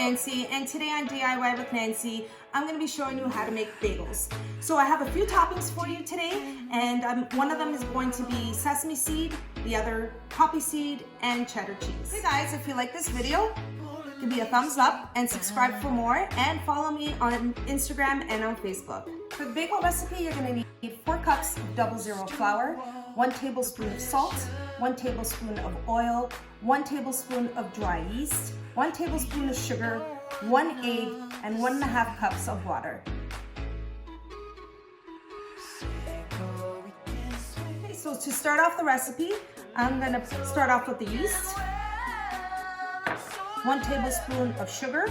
Nancy, and today on DIY with Nancy, I'm going to be showing you how to make bagels. So I have a few toppings for you today, and one of them is going to be sesame seed, the other poppy seed, and cheddar cheese. Hey guys, if you like this video, give me a thumbs up and subscribe for more, and follow me on Instagram and on Facebook. For the bagel recipe, you're going to need 4 cups of 00 flour, 1 tablespoon of salt, 1 tablespoon of oil, 1 tablespoon of dry yeast, 1 tablespoon of sugar, 1 egg, and 1.5 cups of water. Okay, so to start off the recipe, I'm going to start off with the yeast, 1 tablespoon of sugar,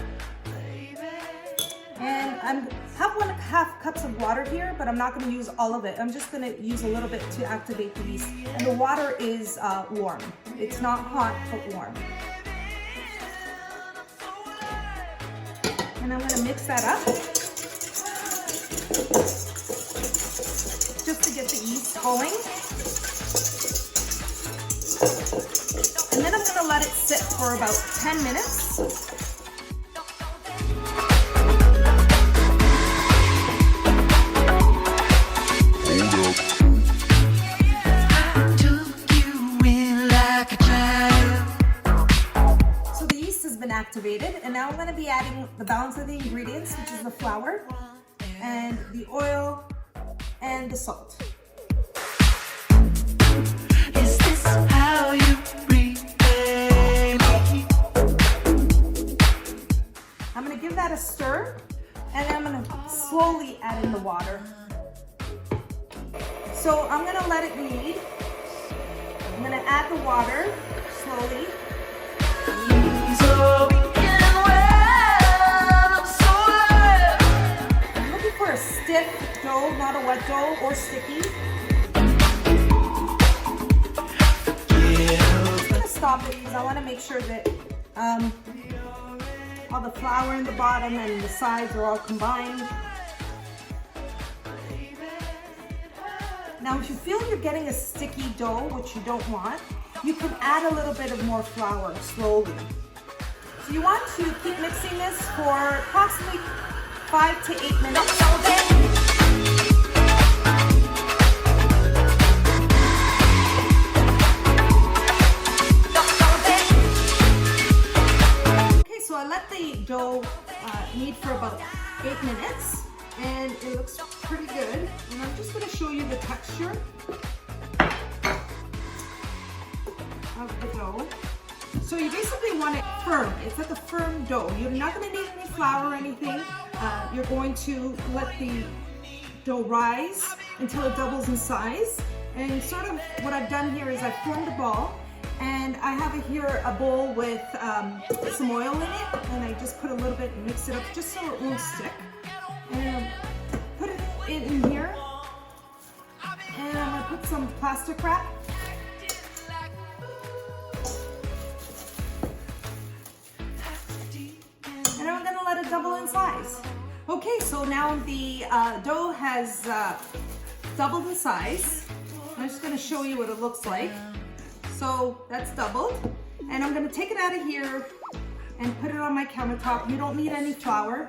and I have 1.5 cups of water here, but I'm not going to use all of it. I'm just going to use a little bit to activate the yeast. And the water is warm. It's not hot, but warm. And I'm going to mix that up just to get the yeast going. And then I'm going to let it sit for about 10 minutes. Activated, and now I'm going to be adding the balance of the ingredients, which is the flour and the oil and the salt. Is this how you prepare me? I'm going to give that a stir, and I'm going to slowly add in the water. So I'm going to let it knead. I'm going to add the water slowly. I'm looking for a stiff dough, not a wet dough or sticky. I'm going to stop it because I want to make sure that all the flour in the bottom and the sides are all combined. Now, if you feel you're getting a sticky dough, which you don't want, you can add a little bit of more flour slowly. So you want to keep mixing this for approximately 5 to 8 minutes. Okay, so I let the dough knead for about 8 minutes, and it looks pretty good. And I'm just going to show you the texture of the dough. So you basically want it firm. It's like a firm dough. You're not going to need any flour or anything. You're going to let the dough rise until it doubles in size. And sort of what I've done here is I've formed a ball, and I have here a bowl with some oil in it, and I just put a little bit and mix it up just so it won't stick. And put it in here, and I'm going to put some plastic wrap. And I'm going to let it double in size. Okay, so now the dough has doubled in size. I'm just going to show you what it looks like. So that's doubled. And I'm going to take it out of here and put it on my countertop. You don't need any flour.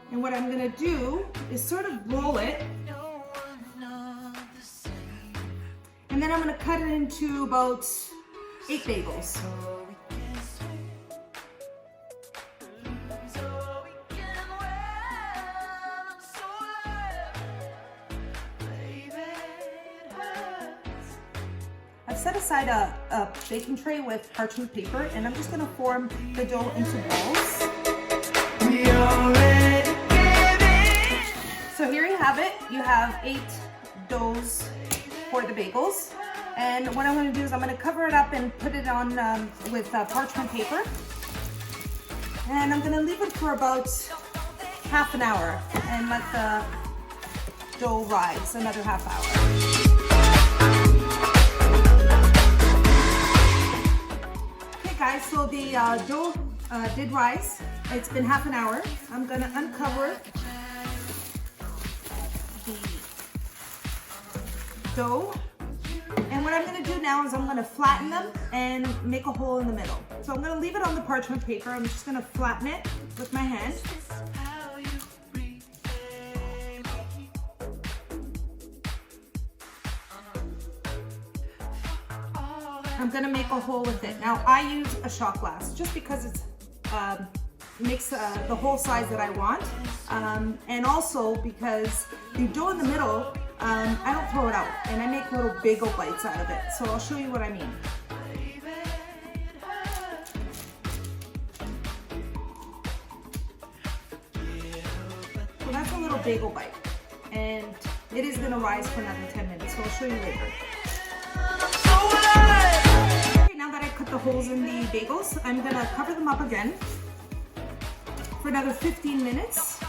And what I'm going to do is sort of roll it. And then I'm going to cut it into about 8 bagels. I've set aside a baking tray with parchment paper, and I'm just going to form the dough into balls. So here you have it. You have 8 doughs for the bagels. And what I'm going to do is I'm going to cover it up and put it on with parchment paper. And I'm going to leave it for about half an hour and let the dough rise another half hour. Okay guys, so the dough did rise. It's been half an hour. I'm going to uncover the dough. And what I'm gonna do now is I'm gonna flatten them and make a hole in the middle. So I'm gonna leave it on the parchment paper. I'm just gonna flatten it with my hand. I'm gonna make a hole with it. Now I use a shot glass just because it's makes the hole size that I want, and also because the dough in the middle, I don't throw it out, and I make little bagel bites out of it. So I'll show you what I mean. So that's a little bagel bite, and it is gonna rise for another 10 minutes. So I'll show you later. Now that I cut the holes in the bagels, I'm gonna cover them up again for another 15 minutes,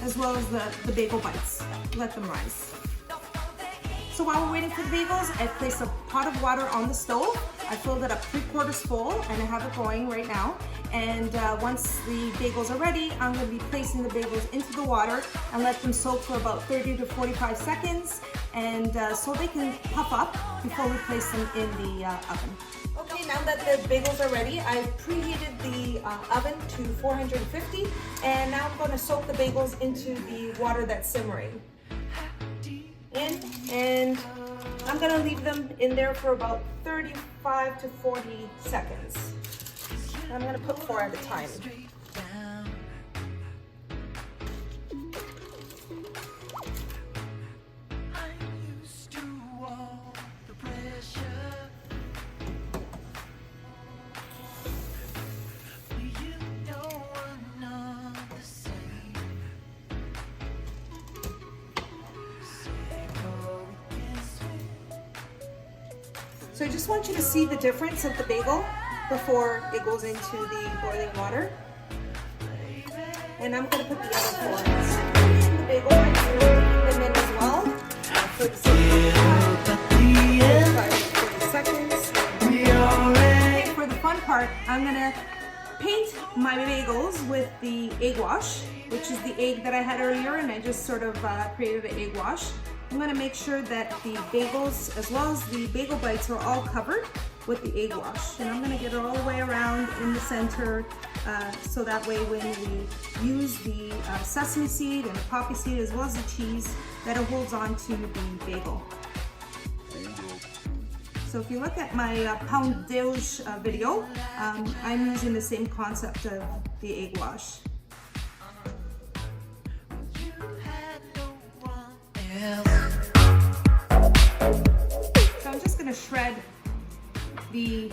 as well as the bagel bites. Let them rise. So while we're waiting for the bagels, I placed a pot of water on the stove. I filled it up 3/4 full, and I have it going right now. And once the bagels are ready, I'm going to be placing the bagels into the water and let them soak for about 30 to 45 seconds, and so they can puff up before we place them in the oven. Okay, now that the bagels are ready, I've preheated the oven to 450, and now I'm going to soak the bagels into the water that's simmering. And I'm going to leave them in there for about 35 to 40 seconds. I'm going to put 4 at a time. So I just want you to see the difference of the bagel before it goes into the boiling water. And I'm going to put the other 4 in the bagel. I'm going to put them in as well for the seconds. Okay, for the fun part, I'm going to paint my bagels with the egg wash, which is the egg that I had earlier, and I just sort of created an egg wash. I'm going to make sure that the bagels as well as the bagel bites are all covered with the egg wash. And I'm going to get it all the way around in the center, so that way when we use the sesame seed and the poppy seed as well as the cheese, that it holds on to the bagel. So if you look at my poundage video, I'm using the same concept of the egg wash. So I'm just going to shred the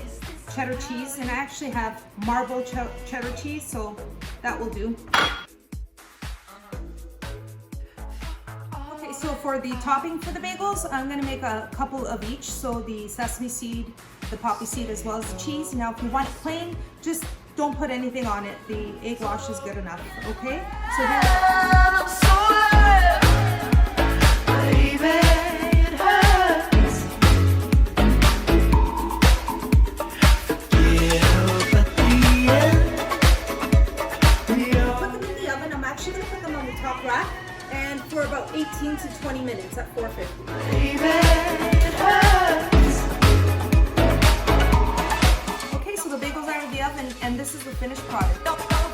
cheddar cheese, and I actually have marble cheddar cheese, so that will do. Okay, so for the topping for the bagels, I'm going to make a couple of each. So the sesame seed, the poppy seed, as well as the cheese. Now if you want it plain, just don't put anything on it. The egg wash is good enough, okay? So rack, and for about 18 to 20 minutes at 450. Okay, so the bagels are out of the oven, and this is the finished product.